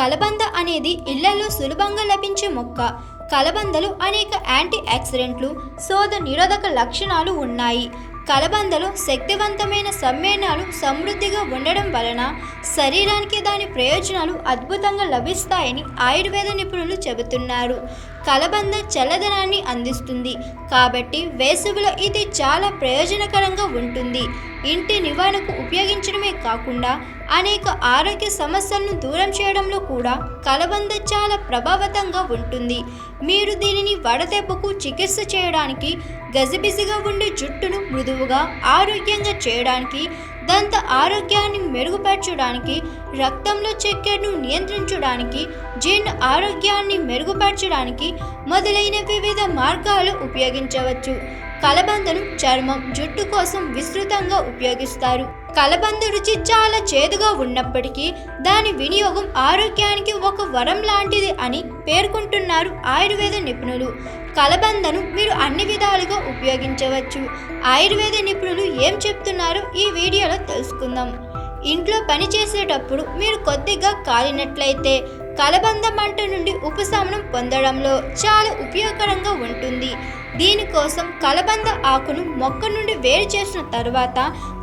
కలబంద అనేది ఇళ్లలో సులభంగా లభించే మొక్క. కలబందలో అనేక యాంటీ ఆక్సిడెంట్లు, శోథ నిరోధక లక్షణాలు ఉన్నాయి. కలబందలో శక్తివంతమైన సమ్మేళనాలు సమృద్ధిగా ఉండడం వలన శరీరానికి దాని ప్రయోజనాలు అద్భుతంగా లభిస్తాయని ఆయుర్వేద నిపుణులు చెబుతున్నారు. కలబంద చల్లదనాన్ని అందిస్తుంది కాబట్టి వేసవిలో ఇది చాలా ప్రయోజనకరంగా ఉంటుంది. ఇంటి నివారణకు ఉపయోగించడమే కాకుండా అనేక ఆరోగ్య సమస్యలను దూరం చేయడంలో కూడా కలబంద చాలా ప్రభావవంతంగా ఉంటుంది. మీరు దీనిని వడదెబ్బకు చికిత్స చేయడానికి, గజిబిజిగా ఉండే జుట్టును మృదువుగా ఆరోగ్యంగా చేయడానికి, దంత ఆరోగ్యాన్ని మెరుగుపరచడానికి, రక్తంలో చక్కెరను నియంత్రించడానికి, జీర్ణ ఆరోగ్యాన్ని మెరుగుపరచడానికి మొదలైన వివిధ మార్గాలు ఉపయోగించవచ్చు. కలబందను చర్మం, జుట్టు కోసం విస్తృతంగా ఉపయోగిస్తారు. కలబంద రుచి చాలా చేదుగా ఉన్నప్పటికీ దాని వినియోగం ఆరోగ్యానికి ఒక వరం లాంటిది అని పేర్కొంటున్నారు ఆయుర్వేద నిపుణులు. కలబందను మీరు అన్ని విధాలుగా ఉపయోగించవచ్చు. ఆయుర్వేద నిపుణులు ఏం చెప్తున్నారో ఈ వీడియోలో తెలుసుకుందాం. ఇంట్లో పని చేసేటప్పుడు మీరు కొద్దిగా కాలినట్లయితే కలబంద మంట నుండి ఉపశమనం పొందడంలో చాలా ఉపయోగకరంగా ఉంటుంది. దీనికోసం కలబంద ఆకును మొక్క నుండి వేరు చేసిన తర్వాత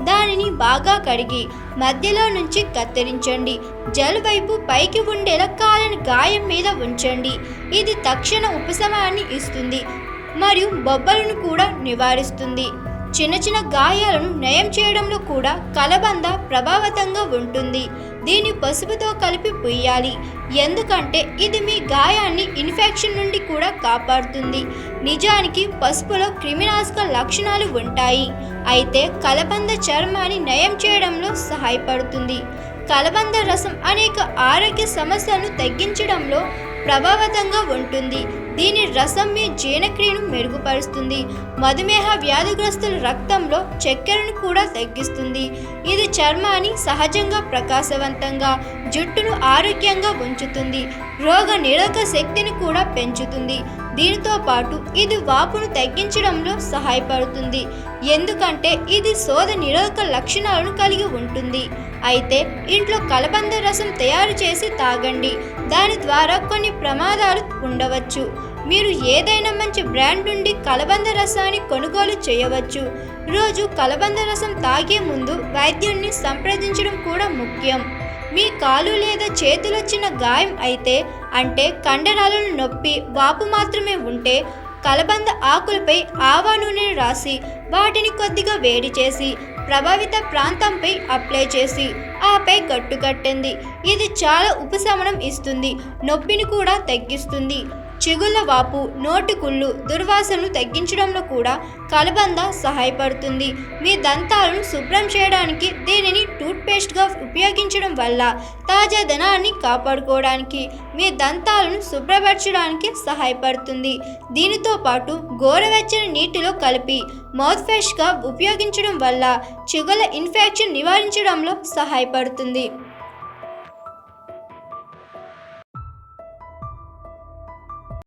దానిని బాగా కడిగి మధ్యలో నుంచి కత్తిరించండి. జల్ వైపు పైకి ఉండేలా కాలిన గాయం మీద ఉంచండి. ఇది తక్షణ ఉపశమనాన్ని ఇస్తుంది మరియు బొబ్బలను కూడా నివారిస్తుంది. చిన్న చిన్న గాయాలను నయం చేయడంలో కూడా కలబంద ప్రభావవంతంగా ఉంటుంది. దీన్ని పసుపుతో కలిపి పూయాలి, ఎందుకంటే ఇది మీ గాయాన్ని ఇన్ఫెక్షన్ నుండి కూడా కాపాడుతుంది. నిజానికి పసుపులో క్రిమినాశక లక్షణాలు ఉంటాయి, అయితే కలబంద చర్మాన్ని నయం చేయడంలో సహాయపడుతుంది. కలబంద రసం అనేక ఆరోగ్య సమస్యలను తగ్గించడంలో ప్రభావవంతంగా ఉంటుంది. దీని రసం మీ జీర్ణక్రియను మెరుగుపరుస్తుంది. మధుమేహ వ్యాధిగ్రస్తుల రక్తంలో చక్కెరను కూడా తగ్గిస్తుంది. ఇది చర్మాన్ని సహజంగా ప్రకాశవంతంగా, జుట్టును ఆరోగ్యంగా ఉంచుతుంది. రోగ నిరోధక శక్తిని కూడా పెంచుతుంది. దీనితో పాటు ఇది వాపును తగ్గించడంలో సహాయపడుతుంది, ఎందుకంటే ఇది శోథ నిరోధక లక్షణాలను కలిగి ఉంటుంది. అయితే ఇంట్లో కలబంద రసం తయారు చేసి తాగండి. దాని ద్వారా కొన్ని ప్రమాదాలు ఉండవచ్చు. మీరు ఏదైనా మంచి బ్రాండ్ నుండి కలబంద రసాన్ని కొనుగోలు చేయవచ్చు. రోజు కలబంద రసం తాగే ముందు వైద్యుడిని సంప్రదించడం కూడా ముఖ్యం. మీ కాలు లేదా చేతిలో చిన్న గాయం అయితే, అంటే కండరాలను నొప్పి, వాపు మాత్రమే ఉంటే కలబంద ఆకులపై ఆవా నూనెను రాసి వాటిని కొద్దిగా వేడి చేసి ప్రభావిత ప్రాంతంపై అప్లై చేసి ఆపై కట్టుకట్టండి. ఇది చాలా ఉపశమనం ఇస్తుంది, నొప్పిని కూడా తగ్గిస్తుంది. చిగుళ్ళ వాపు, నోటి కుళ్ళు, దుర్వాసనను తగ్గించడంలో కూడా కలబంద సహాయపడుతుంది. మీ దంతాలను శుభ్రం చేయడానికి దీనిని టూత్పేస్ట్గా ఉపయోగించడం వల్ల తాజాదనాన్ని కాపాడుకోవడానికి, మీ దంతాలను శుభ్రపరచడానికి సహాయపడుతుంది. దీనితో పాటు గోరువెచ్చని నీటిలో కలిపి మౌత్ ఫ్రెష్గా ఉపయోగించడం వల్ల చిగుళ్ళ ఇన్ఫెక్షన్ నివారించడంలో సహాయపడుతుంది.